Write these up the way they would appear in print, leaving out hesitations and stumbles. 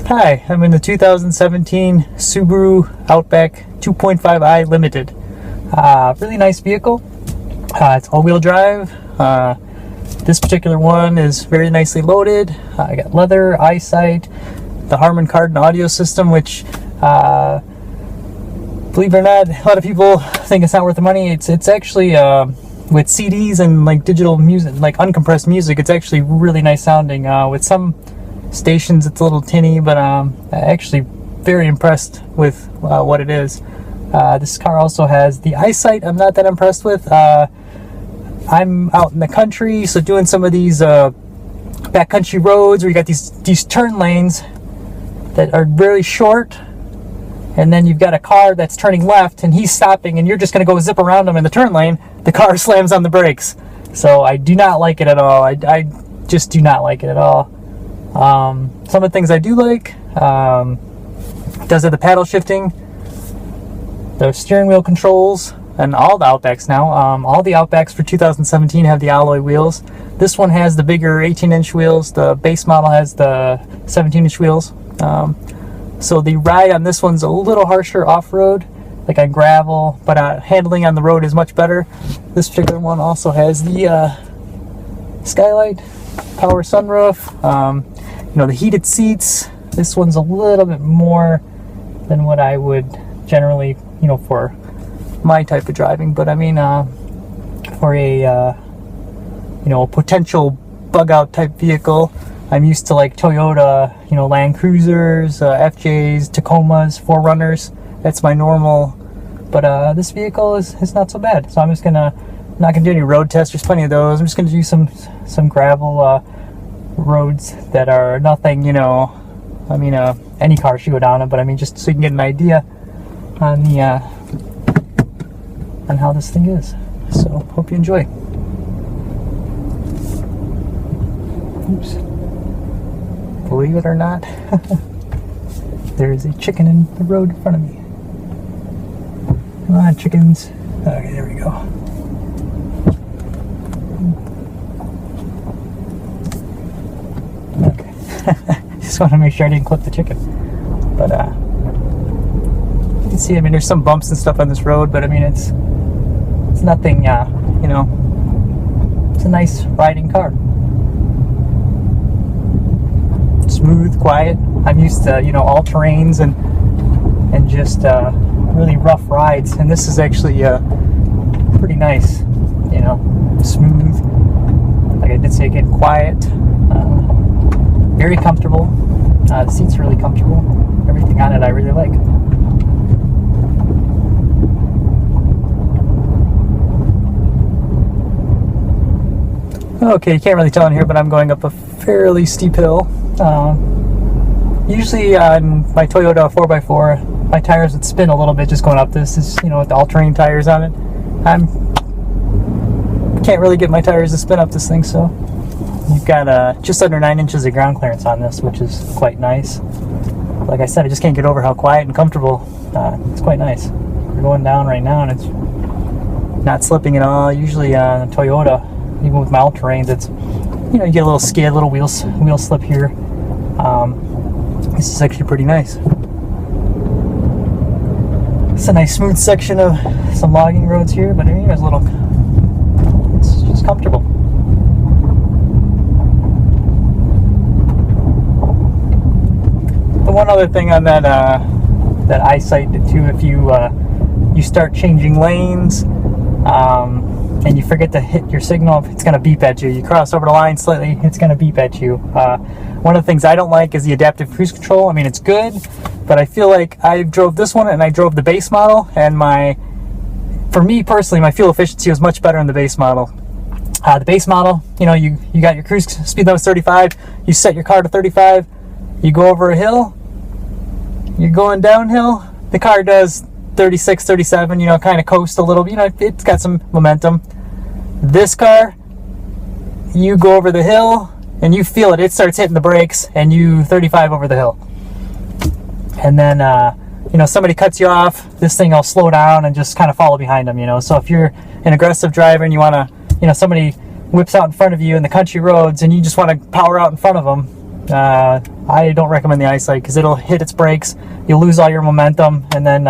Hi, I'm in the 2017 Subaru Outback 2.5i Limited. Really nice vehicle. It's all-wheel drive. This particular one is very nicely loaded. I got leather, eyesight, the Harman Kardon audio system, which believe it or not, a lot of people think it's not worth the money. It's actually with CDs and like digital music, like uncompressed music, it's actually really nice sounding. With some stations it's a little tinny, but actually very impressed with what it is. This car also has the eyesight. I'm not that impressed with. I'm out in the country, so doing some of these backcountry roads where you got these turn lanes that are very short, and then you've got a car that's turning left and he's stopping and you're just going to go zip around him in the turn lane. The car slams on the brakes. So I do not like it at all. I just do not like it at all. Some of the things I do like, it does have the paddle shifting, the steering wheel controls, and all the Outbacks now. All the Outbacks for 2017 have the alloy wheels. This one has the bigger 18-inch wheels. The base model has the 17-inch wheels. So the ride on this one's a little harsher off-road, like on gravel, but handling on the road is much better. This particular one also has the skylight, power sunroof, the heated seats. This one's a little bit more than what I would generally, for my type of driving. But I mean, for a potential bug out type vehicle, I'm used to like Toyota, Land Cruisers, FJs, Tacomas, 4Runners. That's my normal. But this vehicle is not so bad. So I'm just not gonna do any road tests. There's plenty of those. I'm just gonna do some gravel roads that are nothing, any car should go down it, but I mean, just so you can get an idea on the on how this thing is. So hope you enjoy. Oops. Believe it or not, there is a chicken in the road in front of me. Come on, chickens. Okay, there we go. Okay. Just want to make sure I didn't clip the chicken. But you can see, I mean, there's some bumps and stuff on this road, but I mean, it's nothing, it's a nice riding car. Smooth, quiet. I'm used to, all terrains and just really rough rides, and this is actually pretty nice, smooth. Like I did say again, quiet, very comfortable. The seats are really comfortable. Everything on it I really like. Okay, you can't really tell in here, but I'm going up a fairly steep hill. Usually on my Toyota 4x4, my tires would spin a little bit just going up this. Is with the all-terrain tires on it. Can't really get my tires to spin up this thing, so you've got just under 9 inches of ground clearance on this, which is quite nice. Like I said, I just can't get over how quiet and comfortable. It's quite nice. We're going down right now, and it's not slipping at all. Usually on a Toyota, even with my all-terrains, it's you get a little skid, little wheel slip here. This is actually pretty nice. It's a nice smooth section of some logging roads here, but there's a little. It's just comfortable. The one other thing on that eyesight too, if you start changing lanes, and you forget to hit your signal, it's going to beep at you. You cross over the line slightly, it's going to beep at you. One of the things I don't like is the adaptive cruise control. I mean, it's good, but I feel like I drove this one and I drove the base model, and for me personally, my fuel efficiency was much better in the base model. The base model, you got your cruise speed limit 35, you set your car to 35, you go over a hill, you're going downhill, the car does 36, 37, kind of coast a little, it's got some momentum. This car, you go over the hill and you feel it starts hitting the brakes, and you 35 over the hill. And then, somebody cuts you off, this thing will slow down and just kind of follow behind them, So if you're an aggressive driver and you want to, somebody whips out in front of you in the country roads and you just want to power out in front of them, I don't recommend the eyesight because it'll hit its brakes, you'll lose all your momentum, and then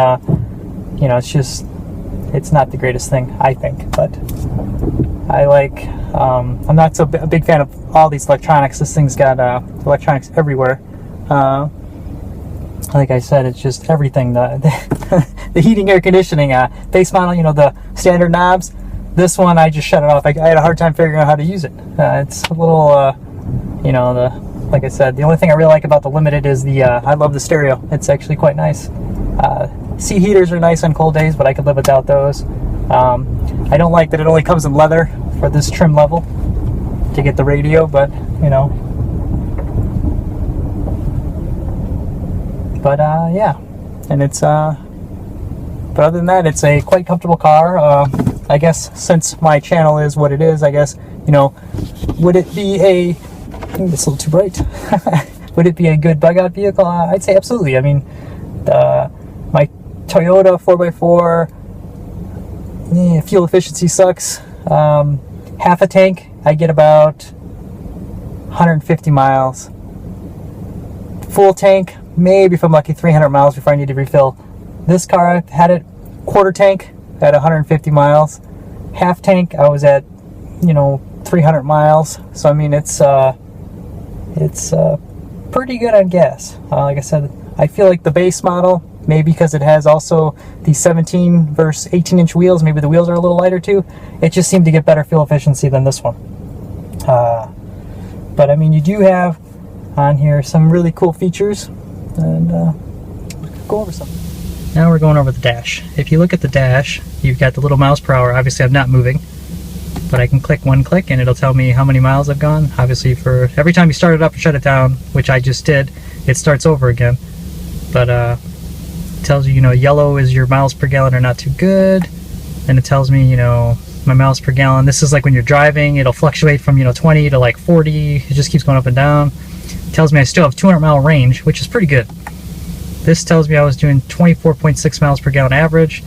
you know, it's not the greatest thing, I think. But I like, I'm not so a big fan of all these electronics. This thing's got electronics everywhere. Like I said, it's just everything. The heating, air conditioning, base model, you know, the standard knobs. This one, I just shut it off. I had a hard time figuring out how to use it. It's a little, you know, like I said, the only thing I really like about the Limited is I love the stereo. It's actually quite nice. Seat heaters are nice on cold days, but I could live without those. I don't like that it only comes in leather for this trim level to get the radio, but you know. But yeah, and it's but other than that, it's a quite comfortable car. I guess since my channel is what it is, I guess, you know, would it be a, I think it's a little too bright. Would it be a good bug out vehicle? I'd say absolutely. I mean, my Toyota 4x4, fuel efficiency sucks. Half a tank, I get about 150 miles. Full tank, maybe if I'm lucky, 300 miles before I need to refill. This car, I had it quarter tank at 150 miles. Half tank, I was at, you know, 300 miles. So I mean, it's pretty good on gas. Like I said, I feel like the base model, maybe because it has also the 17 versus 18-inch wheels, maybe the wheels are a little lighter too, it just seemed to get better fuel efficiency than this one. But I mean, you do have on here some really cool features, and let's go over something. Now we're going over the dash. If you look at the dash, you've got the little miles per hour. Obviously I'm not moving, but I can click one click and it'll tell me how many miles I've gone. Obviously, for every time you start it up and shut it down, which I just did, it starts over again. But it tells you, you know, yellow is your miles per gallon are not too good. And it tells me, you know, my miles per gallon. This is like when you're driving, it'll fluctuate from, you know, 20 to like 40. It just keeps going up and down. It tells me I still have 200-mile range, which is pretty good. This tells me I was doing 24.6 miles per gallon average,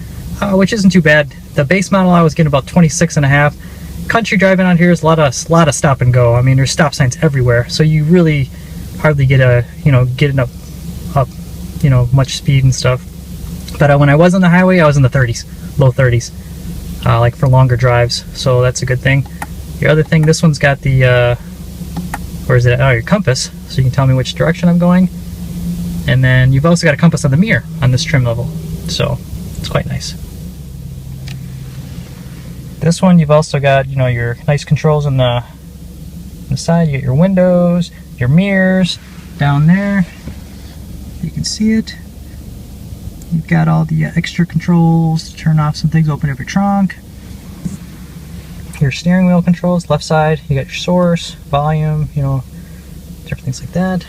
which isn't too bad. The base model, I was getting about 26.5. Country driving on here is a lot of stop and go. I mean, there's stop signs everywhere, so you really hardly get getting up, you know, much speed and stuff. But when I was on the highway, I was in the 30s, low 30s, like for longer drives. So that's a good thing. Your other thing, this one's got the, where is it? Oh, your compass, so you can tell me which direction I'm going. And then you've also got a compass on the mirror on this trim level, so it's quite nice. This one, you've also got, you know, your nice controls on the side. You get your windows, your mirrors down there. You can see it. You've got all the extra controls to turn off some things, open up your trunk. Your steering wheel controls, left side, you got your source, volume, you know, different things like that.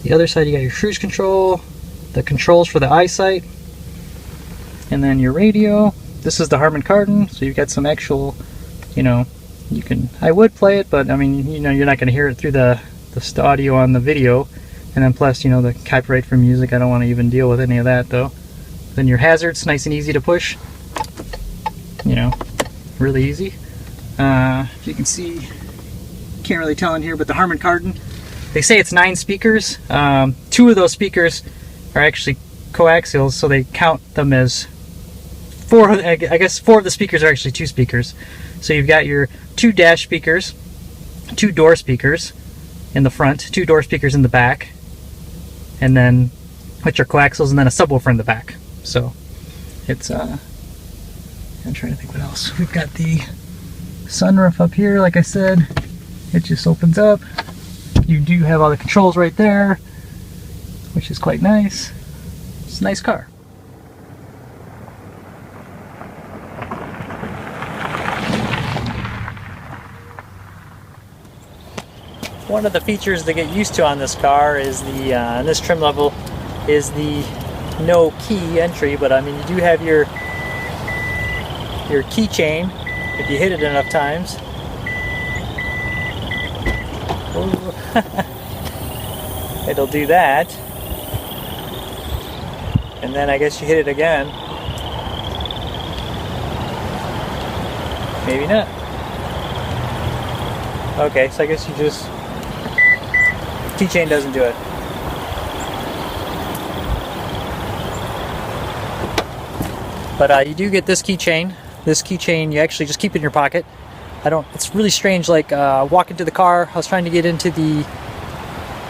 The other side, you got your cruise control, the controls for the eyesight, and then your radio. This is the Harman Kardon, so you've got some actual, you know, you can, I would play it, but I mean, you know, you're not going to hear it through the audio on the video. And then plus, you know, the copyright for music, I don't want to even deal with any of that though. Then your hazards, nice and easy to push. You know, really easy. If you can see, can't really tell in here, but the Harman Kardon, they say it's 9 speakers. 2 of those speakers are actually coaxials, so they count them as 4. I guess 4 of the speakers are actually 2 speakers. So you've got your 2 dash speakers, 2 door speakers in the front, 2 door speakers in the back, and then which are coaxials, and then a subwoofer in the back. So it's I'm trying to think what else. We've got the sunroof up here, like I said, it just opens up. You do have all the controls right there, which is quite nice. It's a nice car. One of the features to get used to on this car is the, on this trim level, is the no key entry, but I mean, you do have your keychain if you hit it enough times. It'll do that, and then I guess you hit it again. Maybe not. Okay, so I guess you just keychain doesn't do it. But you do get this keychain. This keychain, you actually just keep it in your pocket. It's really strange, like walking to the car, I was trying to get into the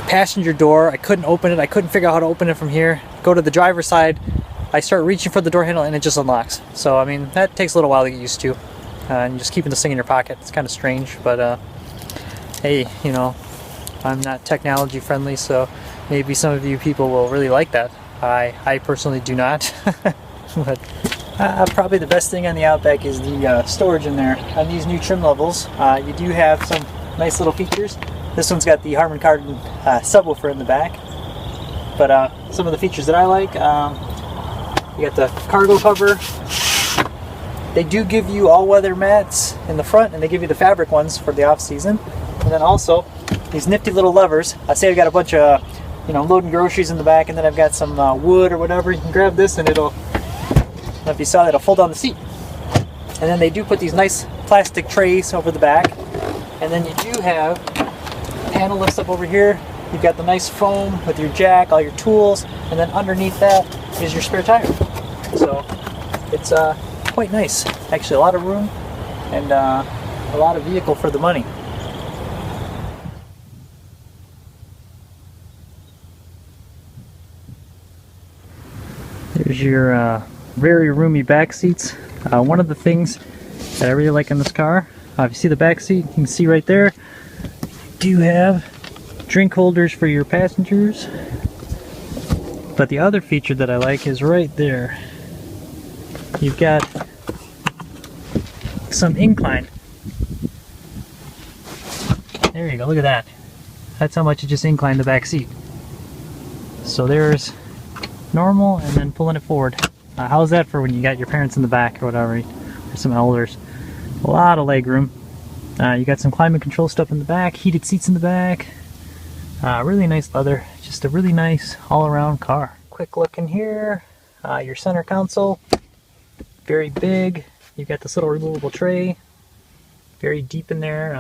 passenger door, I couldn't open it, I couldn't figure out how to open it from here. Go to the driver's side, I start reaching for the door handle and it just unlocks. So I mean, that takes a little while to get used to. And just keeping this thing in your pocket, it's kind of strange, but hey, you know, I'm not technology friendly, so maybe some of you people will really like that. I personally do not. But probably the best thing on the Outback is the storage in there. On these new trim levels, you do have some nice little features. This one's got the Harman Kardon subwoofer in the back. But some of the features that I like, you got the cargo cover. They do give you all-weather mats in the front, and they give you the fabric ones for the off-season. And then also these nifty little levers. I say I've got a bunch of, you know, loading groceries in the back, and then I've got some wood or whatever. You can grab this, and it'll, if you saw that, it'll fold down the seat. And then they do put these nice plastic trays over the back. And then you do have panel lifts up over here. You've got the nice foam with your jack, all your tools, and then underneath that is your spare tire. So it's quite nice. Actually, a lot of room and a lot of vehicle for the money. There's your very roomy back seats. One of the things that I really like in this car, if you see the back seat, you can see right there, you do have drink holders for your passengers. But the other feature that I like is right there. You've got some incline. There you go, look at that. That's how much it just inclined the back seat. So there's normal and then pulling it forward. How's that for when you got your parents in the back or whatever, or some elders? A lot of leg room. You got some climate control stuff in the back, heated seats in the back. Really nice leather, just a really nice all-around car. Quick look in here, your center console, very big. You've got this little removable tray, very deep in there.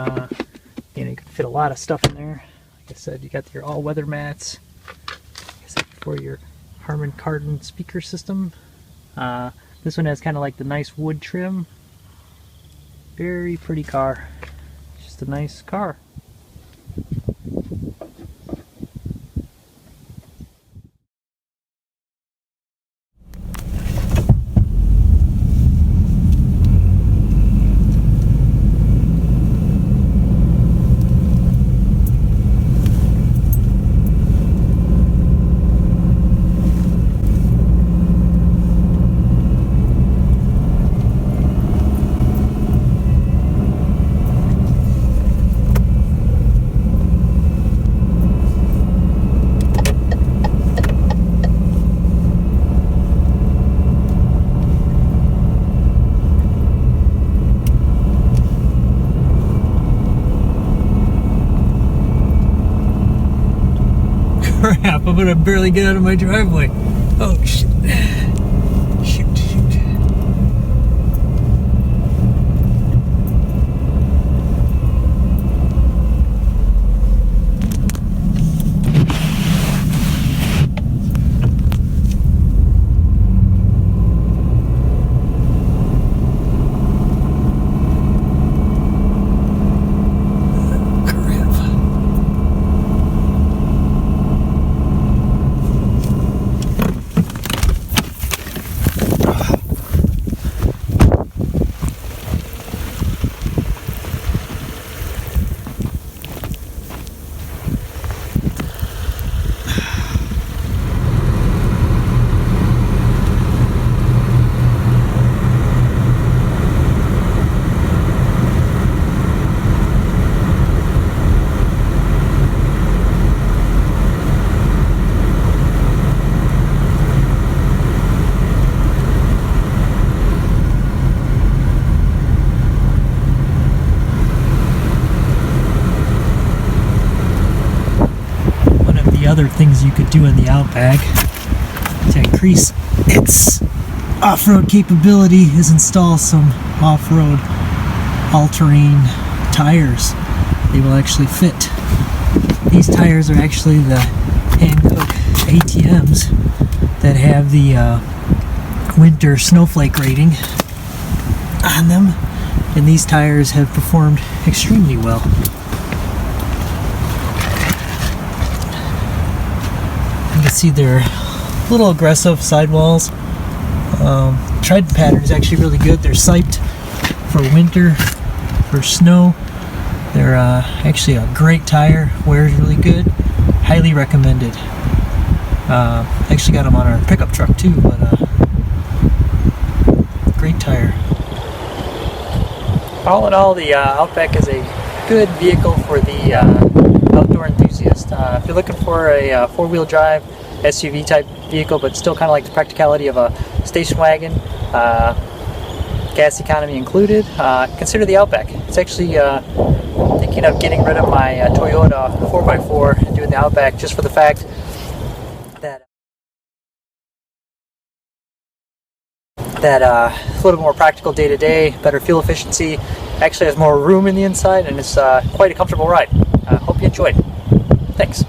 You know, you can fit a lot of stuff in there. Like I said, you got your all-weather mats. Like I said before, your Harman Kardon speaker system. This one has kind of like the nice wood trim. Very pretty car. Just a nice car. Crap, I'm gonna barely get out of my driveway. Oh shit. Shoot. Other things you could do in the Outback to increase its off-road capability is install some off-road all-terrain tires. They will actually fit These tires are actually the Hankook ATMs that have the winter snowflake rating on them, and these tires have performed extremely well. You can see they're a little aggressive sidewalls. Tread pattern is actually really good. They're siped for winter, for snow. They're actually a great tire. Wears really good. Highly recommended. Actually got them on our pickup truck too, but great tire. All in all, the Outback is a good vehicle for the outdoor enthusiast. If you're looking for a four-wheel drive SUV type vehicle, but still kind of like the practicality of a station wagon, gas economy included, consider the Outback. It's actually thinking of getting rid of my Toyota 4x4 and doing the Outback just for the fact that it's a little more practical day to day, better fuel efficiency, actually has more room in the inside, and it's quite a comfortable ride. Hope you enjoyed. Thanks.